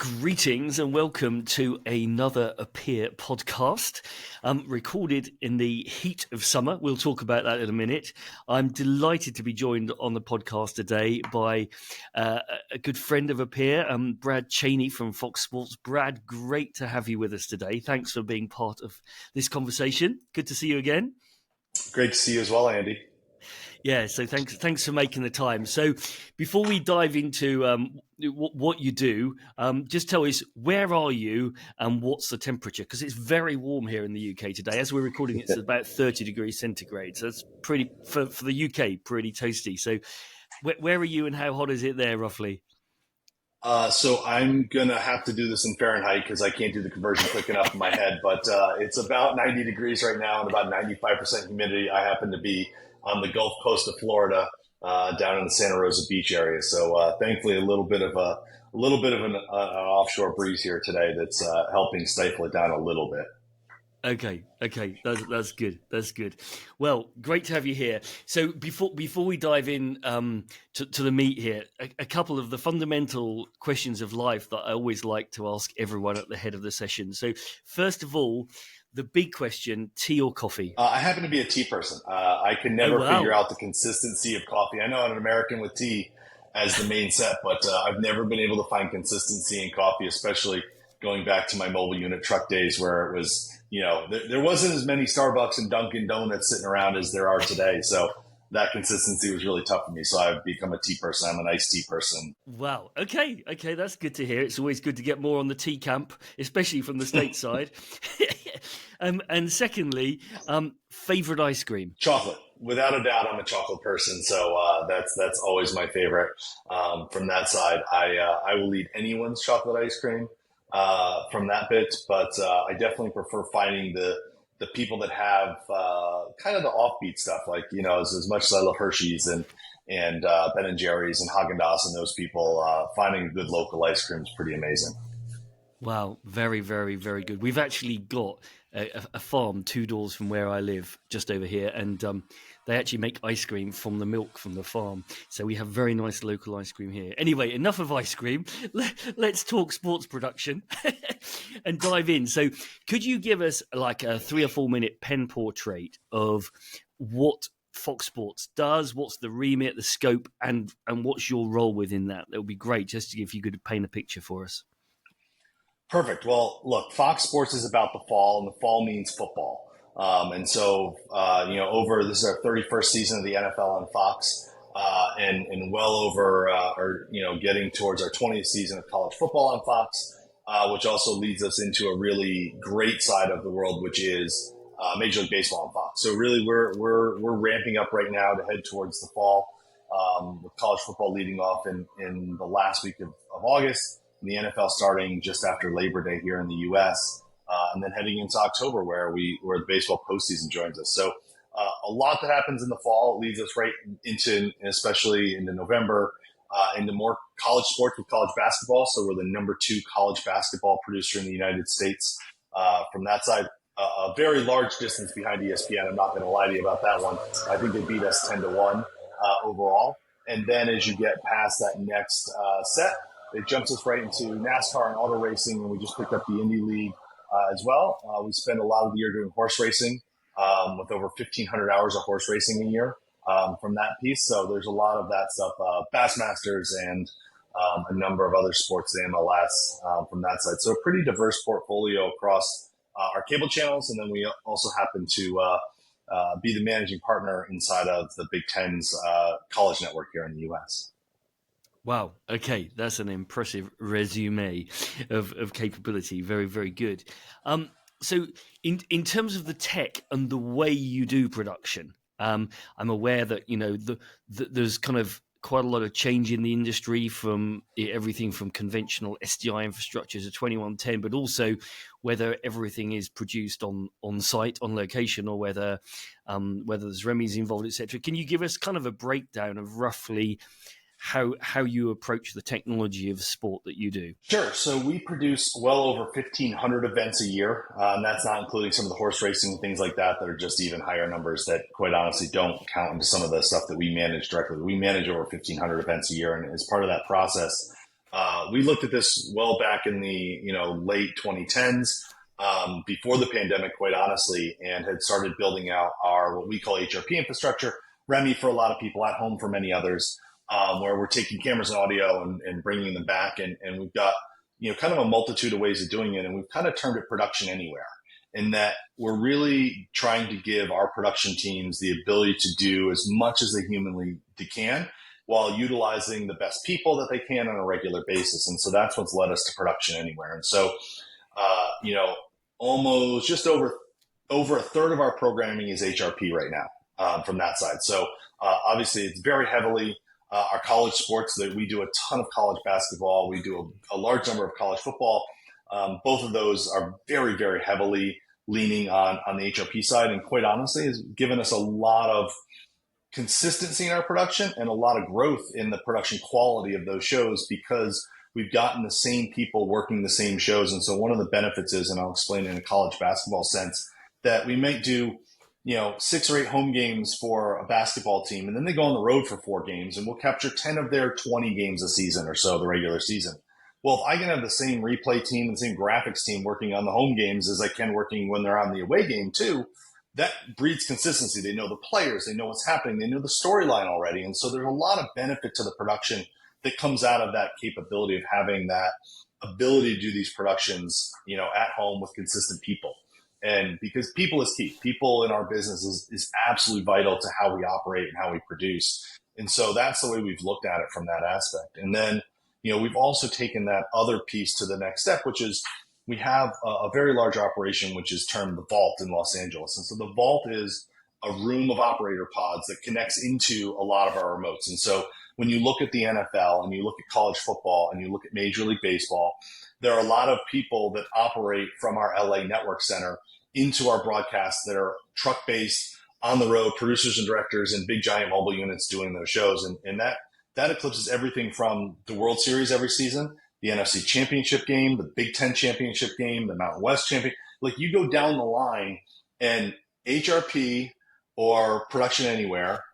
Greetings and welcome to another Appear podcast, recorded in the heat of summer. We'll talk about that in a minute. I'm delighted to be joined on the podcast today by a good friend of Appear, Brad Cheney from Fox Sports. Brad, great to have you with us today. Thanks for being part of this conversation. Good to see you again. Great to see you as well, Andy. Yeah, so thanks for making the time. So before we dive into what you do, just tell us, where are you and what's the temperature? Because it's very warm here in the UK today. As we're recording, it's about 30 degrees centigrade. So it's pretty, for the UK, pretty toasty. So where are you and how hot is it there roughly? So I'm going to have to do this in Fahrenheit because I can't do the conversion quick enough in my head. But it's about 90 degrees right now and about 95% humidity. I happen to be on the Gulf Coast of Florida, down in the Santa Rosa Beach area. So thankfully, a little bit of an offshore breeze here today that's helping stifle it down a little bit. Okay, that's good. That's good. Well, great to have you here. So before we dive in to the meat here, a couple of the fundamental questions of life that I always like to ask everyone at the head of the session. So first of all, the big question: tea or coffee? I happen to be a tea person. I can never figure out the consistency of coffee. I know I'm an American with tea as the main set, but I've never been able to find consistency in coffee, especially going back to my mobile unit truck days where it was, there wasn't as many Starbucks and Dunkin' Donuts sitting around as there are today. So that consistency was really tough for me. So I've become a tea person. I'm an iced tea person. Wow. Okay. That's good to hear. It's always good to get more on the tea camp, especially from the stateside. And secondly, favorite ice cream? Chocolate. Without a doubt, I'm a chocolate person. So that's always my favorite. From that side, I will eat anyone's chocolate ice cream from that bit. But I definitely prefer finding the people that have kind of the offbeat stuff, like, as much as I love Hershey's and Ben and Jerry's and Haagen-Dazs and those people, finding good local ice cream is pretty amazing. Wow, very, very, very good. We've actually got a farm 2 doors from where I live, just over here, and they actually make ice cream from the milk from the farm. So we have very nice local ice cream here. Anyway, enough of ice cream. Let's talk sports production and dive in. So could you give us like a 3 or 4 minute pen portrait of what Fox Sports does, what's the remit, the scope, and what's your role within that? That would be great, just to if you could paint a picture for us. Perfect. Well, look, Fox Sports is about the fall, and the fall means football. And so, this is our 31st season of the NFL on Fox, and well over, getting towards our 20th season of college football on Fox, which also leads us into a really great side of the world, which is Major League Baseball on Fox. So really, we're ramping up right now to head towards the fall, with college football leading off in the last week of August. The NFL starting just after Labor Day here in the U.S., and then heading into October where the baseball postseason joins us. So a lot that happens in the fall leads us right into, especially into November, into more college sports with college basketball. So we're the number 2 college basketball producer in the United States. From that side, a very large distance behind ESPN. I'm not going to lie to you about that one. I think they beat us 10-1 overall. And then as you get past that next set, it jumps us right into NASCAR and auto racing, and we just picked up the Indy League as well. We spend a lot of the year doing horse racing, with over 1,500 hours of horse racing a year from that piece. So there's a lot of that stuff, Bassmasters and a number of other sports in MLS from that side. So a pretty diverse portfolio across our cable channels, and then we also happen to be the managing partner inside of the Big Ten's college network here in the U.S. Wow. Okay, that's an impressive resume of capability. Very, very good. So, in terms of the tech and the way you do production, I'm aware that there's kind of quite a lot of change in the industry, from everything from conventional SDI infrastructure to 2110, but also whether everything is produced on site, on location, or whether there's remedies involved, etc. Can you give us kind of a breakdown of roughly how you approach the technology of sport that you do? Sure. So we produce well over 1,500 events a year, and that's not including some of the horse racing and things like that are just even higher numbers that quite honestly don't count into some of the stuff that we manage directly. We manage over 1,500 events a year, and as part of that process, We looked at this well back in the late 2010s, before the pandemic, quite honestly, and had started building out our what we call HRP infrastructure, REMI for a lot of people, at home for many others, where we're taking cameras and audio and bringing them back, and we've got kind of a multitude of ways of doing it, and we've kind of termed it production anywhere. In that we're really trying to give our production teams the ability to do as much as they humanly can while utilizing the best people that they can on a regular basis. And so that's what's led us to production anywhere. And so, almost just over a third of our programming is HRP right now, from that side. So obviously it's very heavily our college sports. That we do a ton of college basketball. We do a large number of college football. Both of those are very, very heavily leaning on the HRP side, and quite honestly has given us a lot of consistency in our production and a lot of growth in the production quality of those shows, because we've gotten the same people working the same shows. And so one of the benefits is, and I'll explain in a college basketball sense, that we might do 6 or 8 home games for a basketball team, and then they go on the road for 4 games, and we'll capture 10 of their 20 games a season or so, the regular season. Well, if I can have the same replay team and the same graphics team working on the home games as I can working when they're on the away game too, that breeds consistency. They know the players, they know what's happening, they know the storyline already. And so there's a lot of benefit to the production that comes out of that capability of having that ability to do these productions, at home with consistent people. And because people is key. People in our business is absolutely vital to how we operate and how we produce. And so that's the way we've looked at it from that aspect. And then, we've also taken that other piece to the next step, which is we have a very large operation, which is termed the Vault in Los Angeles. And so the Vault is a room of operator pods that connects into a lot of our remotes. And so when you look at the NFL and you look at college football and you look at Major League Baseball, there are a lot of people that operate from our LA network center into our broadcasts that are truck-based, on the road, producers and directors and big giant mobile units doing those shows. And that eclipses everything from the World Series every season, the NFC Championship game, the Big Ten Championship game, the Mountain West Champion. Like, you go down the line and HRP or Production Anywhere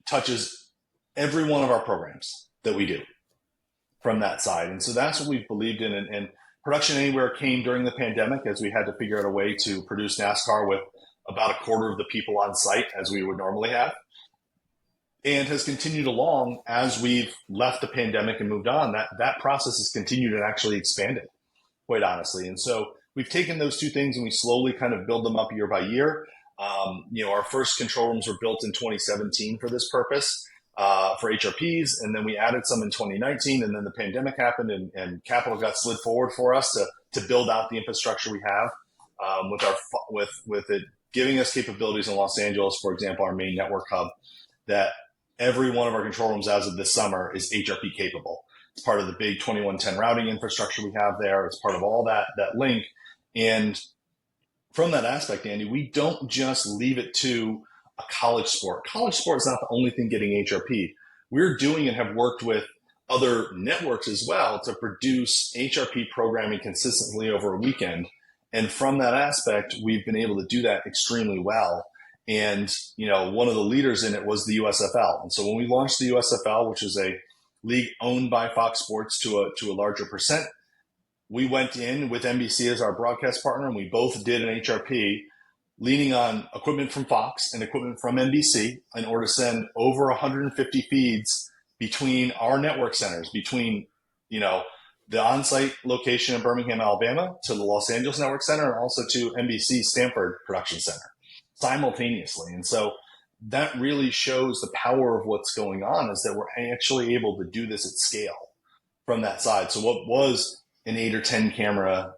touches every one of our programs that we do from that side. And so that's what we've believed in. And Production Anywhere came during the pandemic, as we had to figure out a way to produce NASCAR with about a quarter of the people on site as we would normally have, and has continued along as we've left the pandemic and moved on. That process has continued and actually expanded, quite honestly. And so we've taken those two things and we slowly kind of build them up year by year. Our first control rooms were built in 2017 for this purpose, for HRPs, and then we added some in 2019, and then the pandemic happened and capital got slid forward for us to build out the infrastructure we have, with it giving us capabilities in Los Angeles, for example, our main network hub, that every one of our control rooms as of this summer is HRP capable. It's part of the big 2110 routing infrastructure we have there. It's part of all that link. And from that aspect, Andy, we don't just leave it to a college sport. College sport is not the only thing getting HRP. We're doing and have worked with other networks as well to produce HRP programming consistently over a weekend. And from that aspect, we've been able to do that extremely well. And, one of the leaders in it was the USFL. And so when we launched the USFL, which is a league owned by Fox Sports to a larger percent, we went in with NBC as our broadcast partner, and we both did an HRP leaning on equipment from Fox and equipment from NBC in order to send over 150 feeds between our network centers, between, the on-site location in Birmingham, Alabama, to the Los Angeles Network Center, and also to NBC Stanford Production Center simultaneously. And so that really shows the power of what's going on, is that we're actually able to do this at scale from that side. So what was an 8 or 10 camera,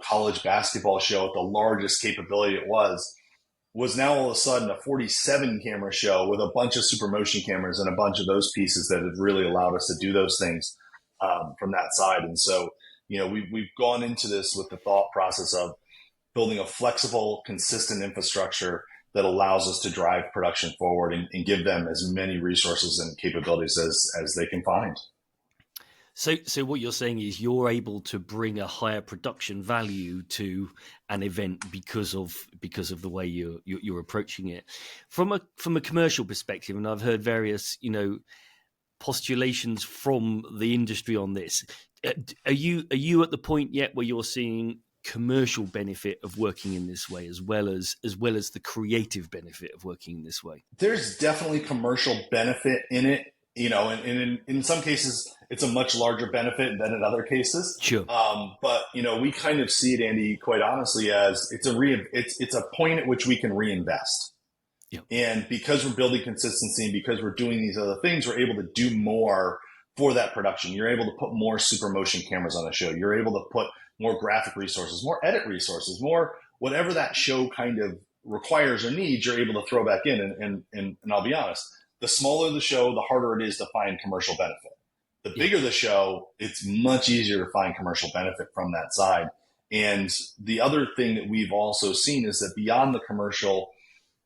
college basketball show at the largest capability it was now all of a sudden a 47 camera show with a bunch of super motion cameras and a bunch of those pieces that have really allowed us to do those things from that side. And so, we've gone into this with the thought process of building a flexible, consistent infrastructure that allows us to drive production forward and give them as many resources and capabilities as they can find. So what you're saying is you're able to bring a higher production value to an event because of the way you're approaching it from a commercial perspective. And I've heard various postulations from the industry on this. Are you at the point yet where you're seeing commercial benefit of working in this way as well as the creative benefit of working in this way? There's definitely commercial benefit in it, and in some cases it's a much larger benefit than in other cases. Sure. But we kind of see it, Andy, quite honestly, as it's a point at which we can reinvest. Yeah. And because we're building consistency and because we're doing these other things, we're able to do more for that production. You're able to put more super motion cameras on a show. You're able to put more graphic resources, more edit resources, more whatever that show kind of requires or needs, you're able to throw back in. And I'll be honest, the smaller the show, the harder it is to find commercial benefit. The bigger the show, it's much easier to find commercial benefit from that side. And the other thing that we've also seen is that beyond the commercial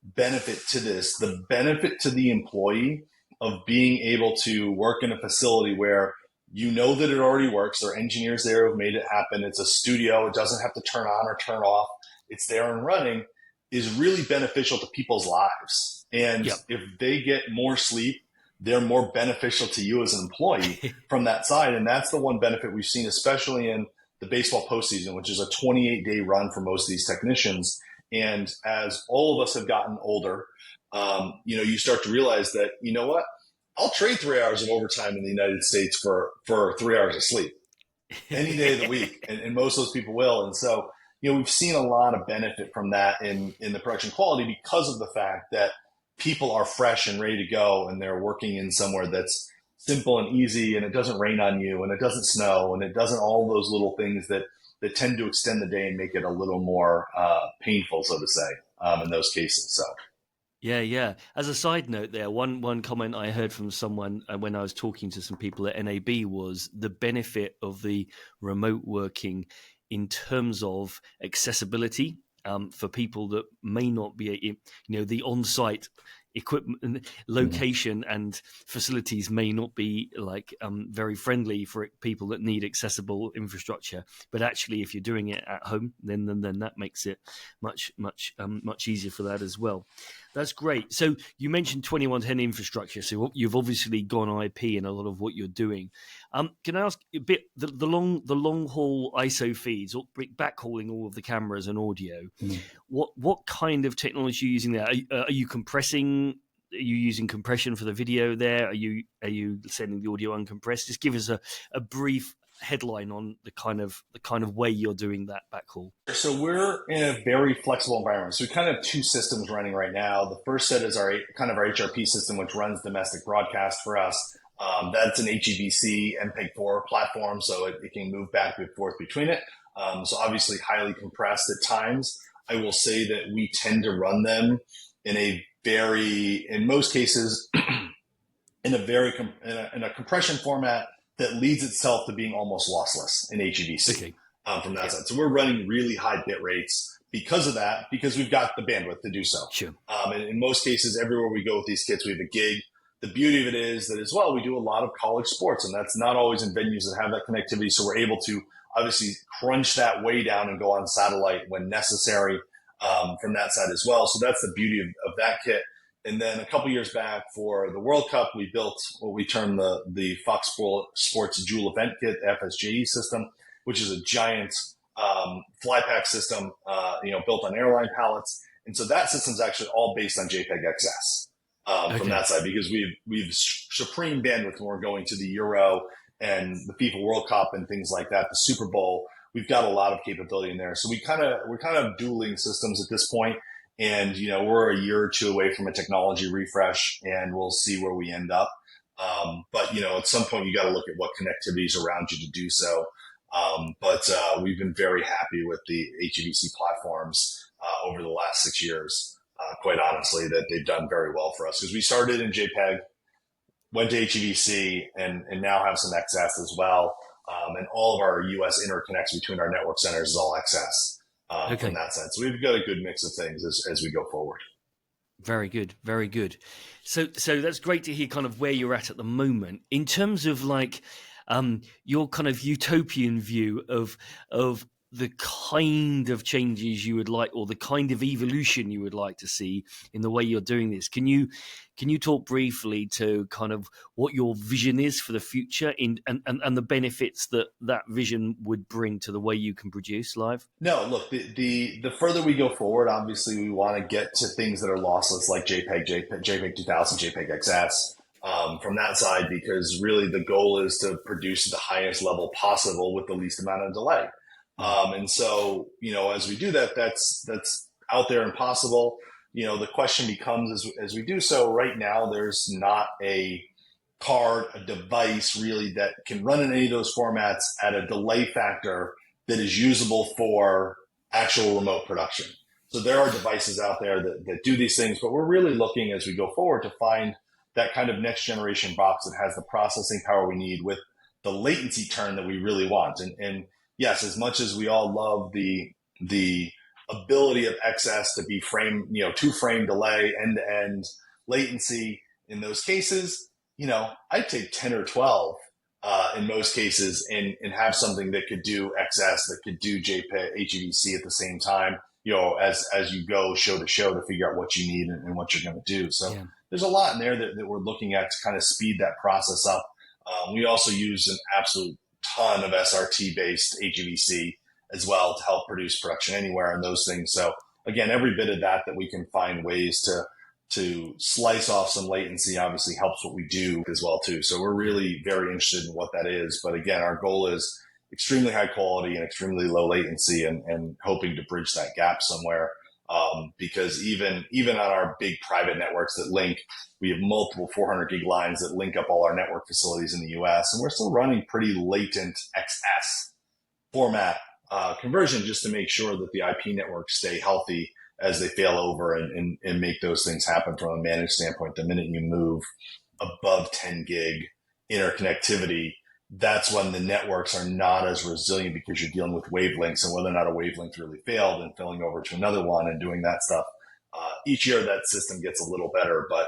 benefit to this, the benefit to the employee of being able to work in a facility where that it already works. There are engineers there who have made it happen. It's a studio. It doesn't have to turn on or turn off. It's there and running, is really beneficial to people's lives. And if they get more sleep, they're more beneficial to you as an employee from that side. And that's the one benefit we've seen, especially in the baseball postseason, which is a 28-day run for most of these technicians. And as all of us have gotten older, you start to realize that, you know what? I'll trade 3 hours of overtime in the United States for 3 hours of sleep any day of the week. And most of those people will. And so, we've seen a lot of benefit from that in the production quality because of the fact that people are fresh and ready to go and they're working in somewhere that's simple and easy and it doesn't rain on you and it doesn't snow and it doesn't all those little things that tend to extend the day and make it a little more painful, so to say, in those cases. So. Yeah. As a side note there, one comment I heard from someone when I was talking to some people at NAB was the benefit of the remote working in terms of accessibility for people that may not be, the on-site equipment, location and facilities may not be very friendly for people that need accessible infrastructure. But actually, if you're doing it at home, then that makes it much easier for that as well. That's great. So you mentioned 2110 infrastructure. So you've obviously gone IP in a lot of what you're doing. Can I ask a bit the long haul ISO feeds or backhauling all of the cameras and audio? What kind of technology are you using there? Are you compressing? Are you using compression for the video there? Are you sending the audio uncompressed? Just give us a brief headline on the kind of way you're doing that backhaul. So we're in a very flexible environment. So we kind of have two systems running right now. The first set is our HRP system, which runs domestic broadcast for us. That's an HEVC MPEG-4 platform, so it can move back and forth between it. So obviously highly compressed at times. I will say that we tend to run them in most cases, in a compression format that leads itself to being almost lossless in HEVC from that side. So we're running really high bit rates because of that, because we've got the bandwidth to do so. Sure. And in most cases, everywhere we go with these kits, we have a gig. The beauty of it is that as well, we do a lot of college sports, and that's not always in venues that have that connectivity. So we're able to obviously crunch that way down and go on satellite when necessary from that side as well. So that's the beauty of that kit. And then a couple years back for the World Cup, we built what we term the Fox Sports Dual Event Kit, the FSJE system, which is a giant fly pack system, built on airline pallets. And so that system's actually all based on JPEG XS from that side, because we've supreme bandwidth when we're going to the Euro and the FIFA World Cup and things like that, the Super Bowl. We've got a lot of capability in there. So we're kind of dueling systems at this point. And, we're a year or two away from a technology refresh, and we'll see where we end up. But at some point, you got to look at what connectivity is around you to do so. But we've been very happy with the HEVC platforms over the last 6 years, quite honestly, that they've done very well for us. Because we started in JPEG, went to HEVC, and now have some XS as well. And all of our US interconnects between our network centers is all XS. From that side. So we've got a good mix of things as we go forward. Very good. Very good. So that's great to hear kind of where you're at the moment in terms of your kind of utopian view of the kind of changes you would like, or the kind of evolution you would like to see in the way you're doing this. Can you talk briefly to kind of what your vision is for the future and the benefits that that vision would bring to the way you can produce live? No, look, the further we go forward, obviously we want to get to things that are lossless like JPEG 2000, JPEG XS. From that side, because really the goal is to produce at the highest level possible with the least amount of delay. And so, as we do that, that's out there and possible. The question becomes as we do so right now, there's not a card, a device really that can run in any of those formats at a delay factor that is usable for actual remote production. So there are devices out there that do these things, but we're really looking as we go forward to find that kind of next generation box that has the processing power we need with the latency turn that we really want. And yes, as much as we all love the ability of XS to be two frame delay, end to end latency in those cases, I'd take 10 or 12 in most cases and have something that could do XS, that could do JPEG, HEVC at the same time, as you go show to figure out what you need and what you're going to do. So Yeah. there's a lot in there that we're looking at to kind of speed that process up. We also use an absolute ton of SRT-based HEVC as well to help produce production anywhere and those things. So again, every bit of that we can find ways to slice off some latency obviously helps what we do as well too. So we're really very interested in what that is. But again, our goal is extremely high quality and extremely low latency and hoping to bridge that gap somewhere. Because even on our big private networks that link, we have multiple 400 gig lines that link up all our network facilities in the US, and we're still running pretty latent XS format conversion just to make sure that the IP networks stay healthy as they fail over and make those things happen from a managed standpoint. The minute you move above 10 gig interconnectivity, that's when the networks are not as resilient because you're dealing with wavelengths and whether or not a wavelength really failed and filling over to another one and doing that stuff. Each year that system gets a little better, but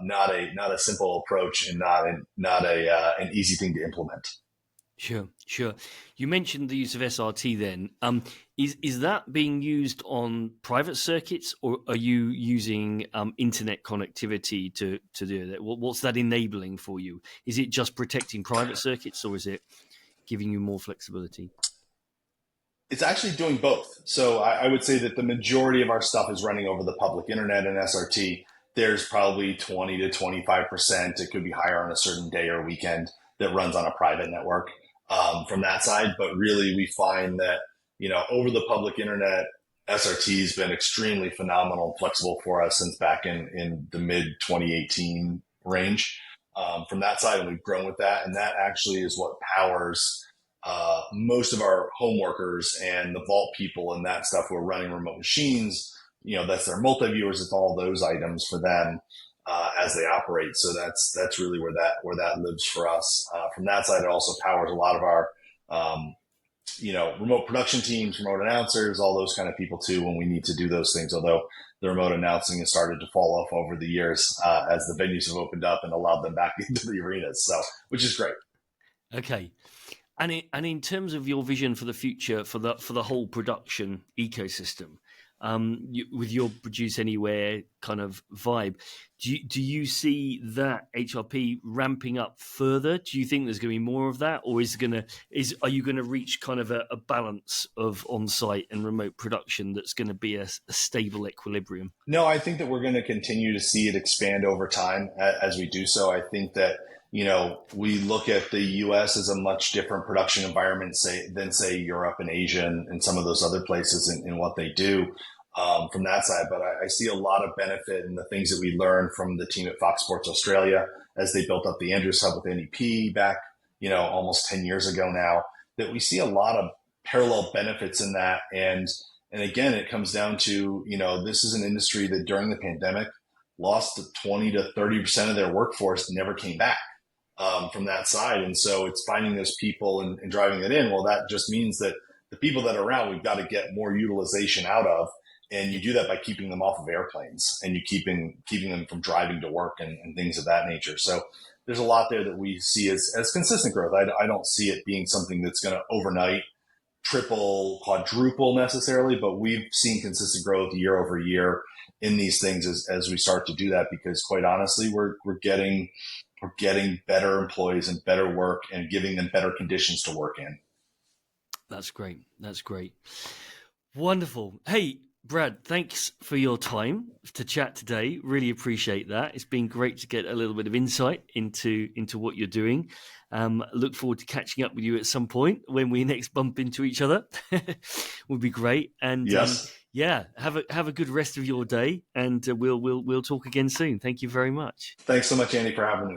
not a simple approach and not an easy thing to implement. Sure. You mentioned the use of SRT then. Is that being used on private circuits, or are you using internet connectivity to do that? What's that enabling for you? Is it just protecting private circuits, or is it giving you more flexibility? It's actually doing both. So I would say that the majority of our stuff is running over the public internet and SRT. There's probably 20 to 25%. It could be higher on a certain day or weekend that runs on a private network. From that side, but really we find that, over the public internet, SRT has been extremely phenomenal and flexible for us since back in the mid 2018 range. From that side, and we've grown with that. And that actually is what powers most of our home workers and the vault people and that stuff who are running remote machines. That's their multi-viewers. It's all those items for them. As they operate. So that's really where that lives for us. From that side, it also powers a lot of our, remote production teams, remote announcers, all those kind of people too, when we need to do those things. Although the remote announcing has started to fall off over the years as the venues have opened up and allowed them back into the arenas. So, which is great. Okay. And in terms of your vision for the future for the whole production ecosystem, with your Produce Anywhere kind of vibe, do you see that HRP ramping up further? Do you think there's going to be more of that, or are you going to reach kind of a balance of on-site and remote production that's going to be a stable equilibrium? No, I think that we're going to continue to see it expand over time as we do so. I think that we look at the U.S. as a much different production environment, than Europe and Asia and some of those other places in what they do from that side. But I see a lot of benefit in the things that we learned from the team at Fox Sports Australia as they built up the Andrews Hub with NEP back, almost 10 years ago now, that we see a lot of parallel benefits in that. And again, it comes down to, this is an industry that during the pandemic lost 20 to 30% of their workforce, never came back. From that side. And so it's finding those people and driving it in. Well, that just means that the people that are around, we've got to get more utilization out of. And you do that by keeping them off of airplanes and you keeping them from driving to work and things of that nature. So there's a lot there that we see as consistent growth. I don't see it being something that's going to overnight triple, quadruple necessarily, but we've seen consistent growth year over year in these things as we start to do that, because quite honestly, we're getting better employees and better work and giving them better conditions to work in. That's great. That's great. Wonderful. Hey, Brad, thanks for your time to chat today. Really appreciate that. It's been great to get a little bit of insight into what you're doing. Look forward to catching up with you at some point when we next bump into each other. Would be great. And Yes. yeah, have a good rest of your day, and we'll talk again soon. Thank you very much. Thanks so much, Andy, for having me.